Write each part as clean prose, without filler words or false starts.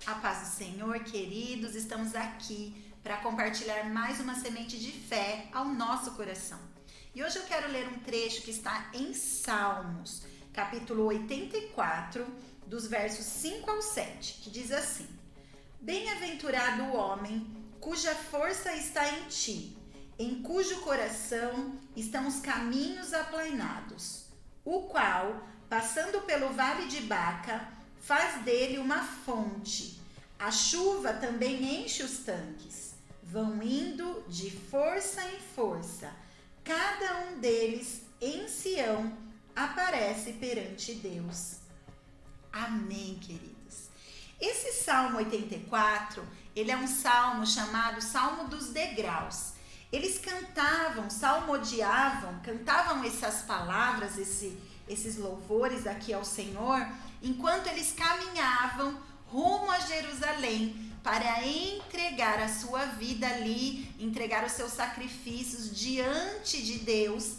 A paz do Senhor, queridos, estamos aqui para compartilhar mais uma semente de fé ao nosso coração. E hoje eu quero ler um trecho que está em Salmos, capítulo 84, dos versos 5 ao 7, que diz assim: Bem-aventurado o homem cuja força está em ti, em cujo coração estão os caminhos aplainados, o qual, passando pelo vale de Baca, faz dele uma fonte. A chuva também enche os tanques. Vão indo de força em força. Cada um deles em Sião aparece perante Deus. Amém, queridos. Esse Salmo 84, ele é um salmo chamado Salmo dos Degraus. Eles cantavam, salmodiavam, cantavam essas palavras, esses louvores aqui ao Senhor, enquanto eles caminhavam rumo a Jerusalém para entregar a sua vida ali, entregar os seus sacrifícios diante de Deus,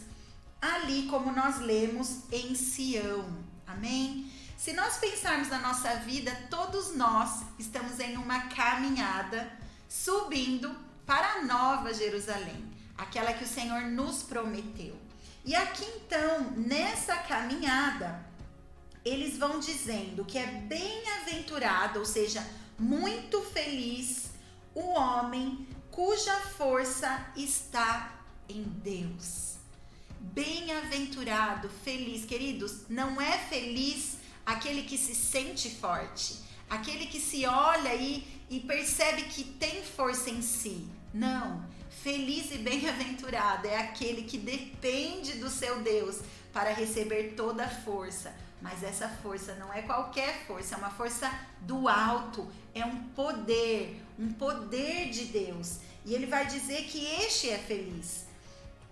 ali como nós lemos em Sião. Amém? Se nós pensarmos na nossa vida, todos nós estamos em uma caminhada subindo para a Nova Jerusalém, aquela que o Senhor nos prometeu. E aqui então, nessa caminhada, eles vão dizendo que é bem-aventurado, ou seja, muito feliz, o homem cuja força está em Deus. Bem-aventurado, feliz. Queridos, não é feliz aquele que se sente forte, aquele que se olha e percebe que tem força em si. Não, feliz e bem-aventurado é aquele que depende do seu Deus para receber toda a força. Mas essa força não é qualquer força, é uma força do alto, é um poder de Deus. E ele vai dizer que este é feliz.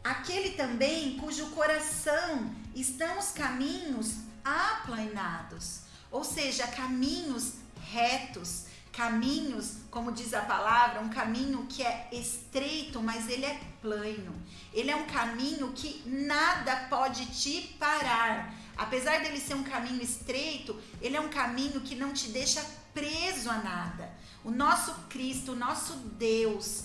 Aquele também cujo coração estão os caminhos aplainados, ou seja, caminhos retos, caminhos, como diz a palavra, um caminho que é estreito, mas ele é plano. Ele é um caminho que nada pode te parar. Apesar dele ser um caminho estreito, ele é um caminho que não te deixa preso a nada. O nosso Cristo, o nosso Deus,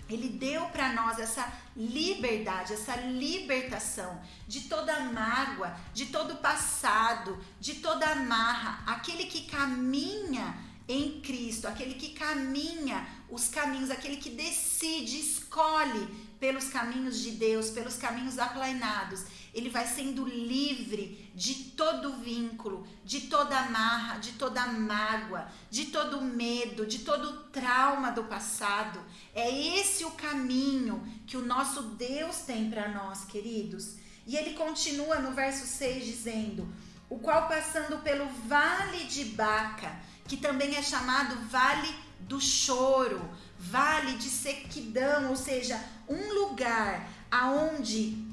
ele deu para nós essa liberdade, essa libertação de toda mágoa, de todo passado, de toda amarra. Aquele que caminha em Cristo, aquele que caminha os caminhos, aquele que decide, escolhe pelos caminhos de Deus, pelos caminhos aplainados, ele vai sendo livre de todo vínculo, de toda amarra, de toda mágoa, de todo medo, de todo trauma do passado. É esse o caminho que o nosso Deus tem para nós, queridos. E ele continua no verso 6 dizendo: o qual passando pelo vale de Baca, que também é chamado vale do choro, vale de sequidão, ou seja, um lugar aonde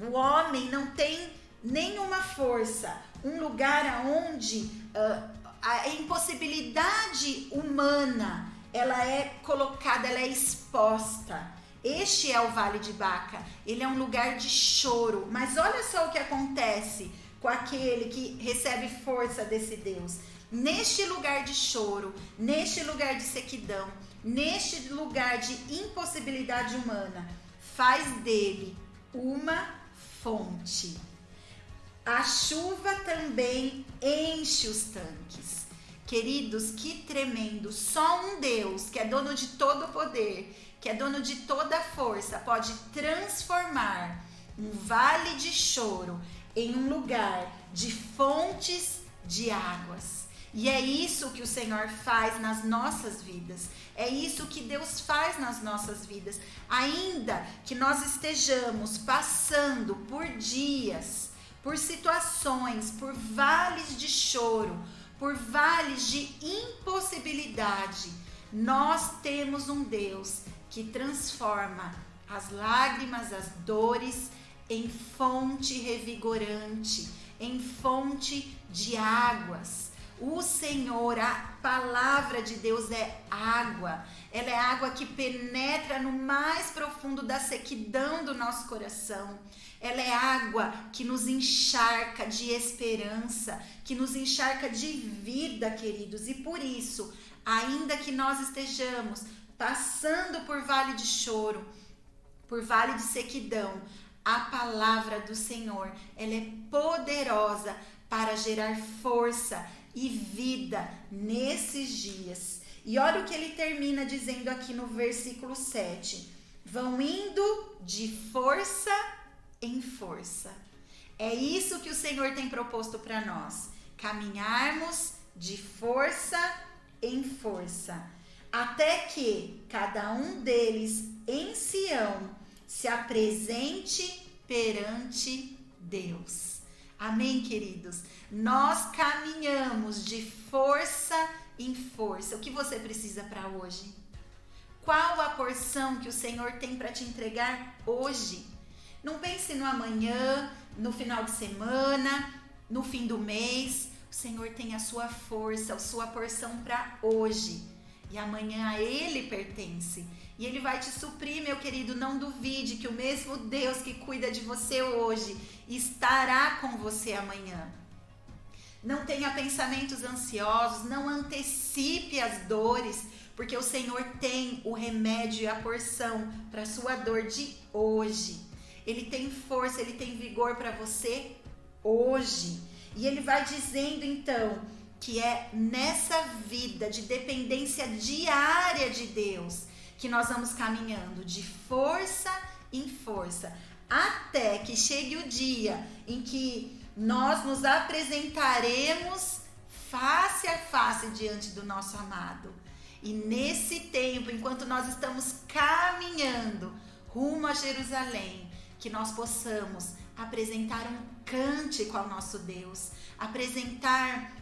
o homem não tem nenhuma força, um lugar aonde a impossibilidade humana ela é colocada, ela é exposta. Este é o Vale de Baca, ele é um lugar de choro, mas olha só o que acontece com aquele que recebe força desse Deus. Neste lugar de choro, neste lugar de sequidão, neste lugar de impossibilidade humana, faz dele uma fonte. A chuva também enche os tanques. Queridos, que tremendo! Só um Deus, que é dono de todo o poder, que é dono de toda a força, pode transformar um vale de choro em um lugar de fontes de águas. E é isso que o Senhor faz nas nossas vidas. É isso que Deus faz nas nossas vidas. Ainda que nós estejamos passando por dias, por situações, por vales de choro, por vales de impossibilidade, nós temos um Deus que transforma as lágrimas, as dores em fonte revigorante, em fonte de águas. O Senhor, a palavra de Deus é água. Ela é água que penetra no mais profundo da sequidão do nosso coração. Ela é água que nos encharca de esperança, que nos encharca de vida, queridos. E por isso, ainda que nós estejamos passando por vale de choro, por vale de sequidão, a palavra do Senhor, ela é poderosa para gerar força e vida nesses dias. E olha o que ele termina dizendo aqui no versículo 7. Vão indo de força em força. É isso que o Senhor tem proposto para nós. Caminharmos de força em força. Até que cada um deles em Sião se apresente perante Deus. Amém, queridos? Nós caminhamos de força em força. O que você precisa para hoje? Qual a porção que o Senhor tem para te entregar hoje? Não pense no amanhã, no final de semana, no fim do mês. O Senhor tem a sua força, a sua porção para hoje. E amanhã a Ele pertence. E Ele vai te suprir, meu querido. Não duvide que o mesmo Deus que cuida de você hoje estará com você amanhã. Não tenha pensamentos ansiosos, não antecipe as dores, porque o Senhor tem o remédio e a porção para a sua dor de hoje. Ele tem força, Ele tem vigor para você hoje. E Ele vai dizendo então que é nessa vida de dependência diária de Deus que nós vamos caminhando de força em força, até que chegue o dia em que nós nos apresentaremos face a face diante do nosso amado. E nesse tempo, enquanto nós estamos caminhando rumo a Jerusalém, que nós possamos apresentar um cântico ao nosso Deus, apresentar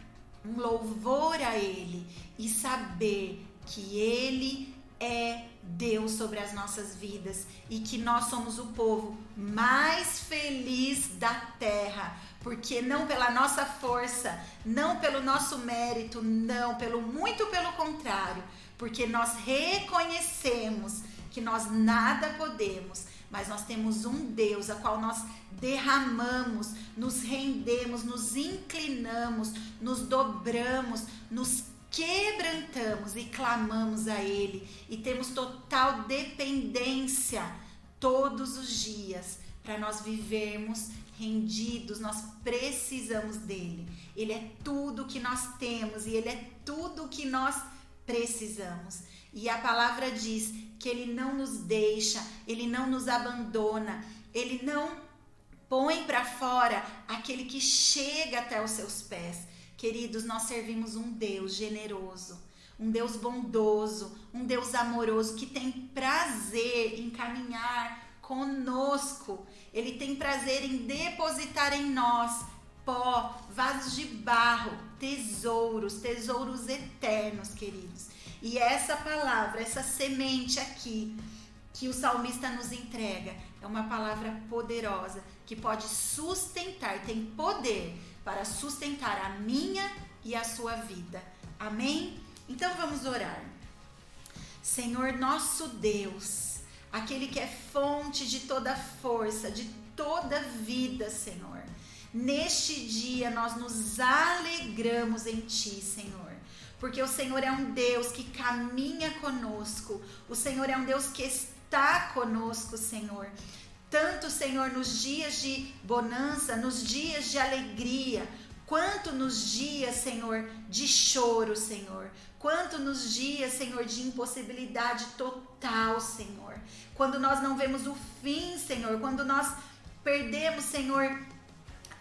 um louvor a Ele e saber que Ele é Deus sobre as nossas vidas e que nós somos o povo mais feliz da terra, porque não pela nossa força, não pelo nosso mérito, não, muito pelo contrário, porque nós reconhecemos que nós nada podemos, mas nós temos um Deus a qual nós derramamos, nos rendemos, nos inclinamos, nos dobramos, nos quebrantamos e clamamos a Ele e temos total dependência todos os dias para nós vivermos rendidos. Nós precisamos dele. Ele é tudo que nós temos e Ele é tudo que nós precisamos. E a palavra diz que Ele não nos deixa, Ele não nos abandona, Ele não põe para fora aquele que chega até os seus pés. Queridos, nós servimos um Deus generoso, um Deus bondoso, um Deus amoroso que tem prazer em caminhar conosco. Ele tem prazer em depositar em nós pó, vasos de barro, tesouros eternos, queridos. E essa palavra, essa semente aqui que o salmista nos entrega, é uma palavra poderosa que pode sustentar, tem poder para sustentar a minha e a sua vida. Amém? Então vamos orar. Senhor nosso Deus, aquele que é fonte de toda força, de toda vida, Senhor. Neste dia nós nos alegramos em Ti, Senhor. Porque o Senhor é um Deus que caminha conosco. O Senhor é um Deus que está conosco, Senhor. Tanto, Senhor, nos dias de bonança, nos dias de alegria, quanto nos dias, Senhor, de choro, Senhor. Quanto nos dias, Senhor, de impossibilidade total, Senhor. Quando nós não vemos o fim, Senhor. Quando nós perdemos, Senhor,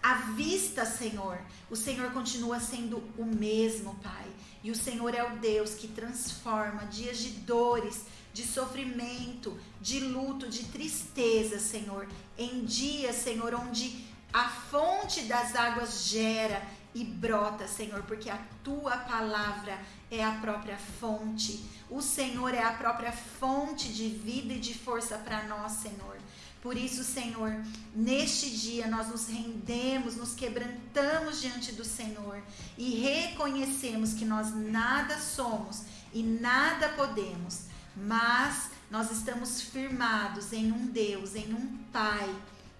a vista, Senhor. O Senhor continua sendo o mesmo, Pai. E o Senhor é o Deus que transforma dias de dores, de sofrimento, de luto, de tristeza, Senhor, em dias, Senhor, onde a fonte das águas gera e brota, Senhor, porque a Tua palavra é a própria fonte. O Senhor é a própria fonte de vida e de força para nós, Senhor. Por isso, Senhor, neste dia nós nos rendemos, nos quebrantamos diante do Senhor e reconhecemos que nós nada somos e nada podemos, mas nós estamos firmados em um Deus, em um Pai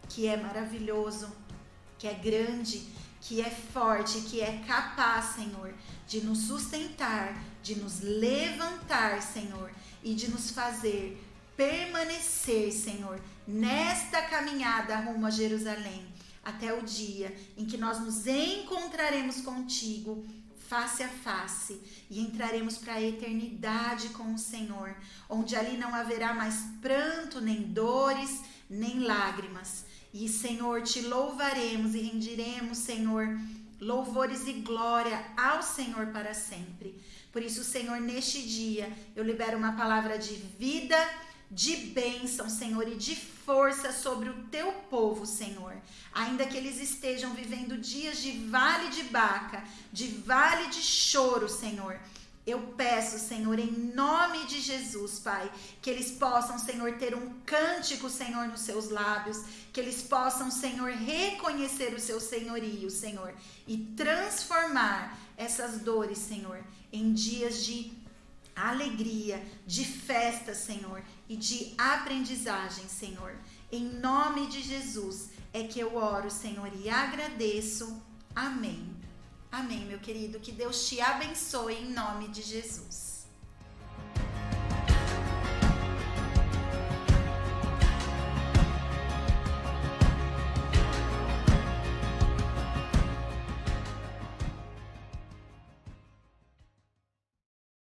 que é maravilhoso, que é grande, que é forte, que é capaz, Senhor, de nos sustentar, de nos levantar, Senhor, e de nos fazer permanecer, Senhor, nesta caminhada rumo a Jerusalém, até o dia em que nós nos encontraremos contigo face a face e entraremos para a eternidade com o Senhor, onde ali não haverá mais pranto, nem dores, nem lágrimas. E, Senhor, te louvaremos e rendiremos, Senhor, louvores e glória ao Senhor para sempre. Por isso, Senhor, neste dia, eu libero uma palavra de vida, de bênção, Senhor, e de força sobre o teu povo, Senhor. Ainda que eles estejam vivendo dias de vale de Baca, de vale de choro, Senhor, eu peço, Senhor, em nome de Jesus, Pai, que eles possam, Senhor, ter um cântico, Senhor, nos seus lábios, que eles possam, Senhor, reconhecer o seu senhorio, Senhor, e transformar essas dores, Senhor, em dias de alegria, de festa, Senhor, e de aprendizagem, Senhor. Em nome de Jesus é que eu oro, Senhor, e agradeço. Amém. Amém, meu querido. Que Deus te abençoe em nome de Jesus.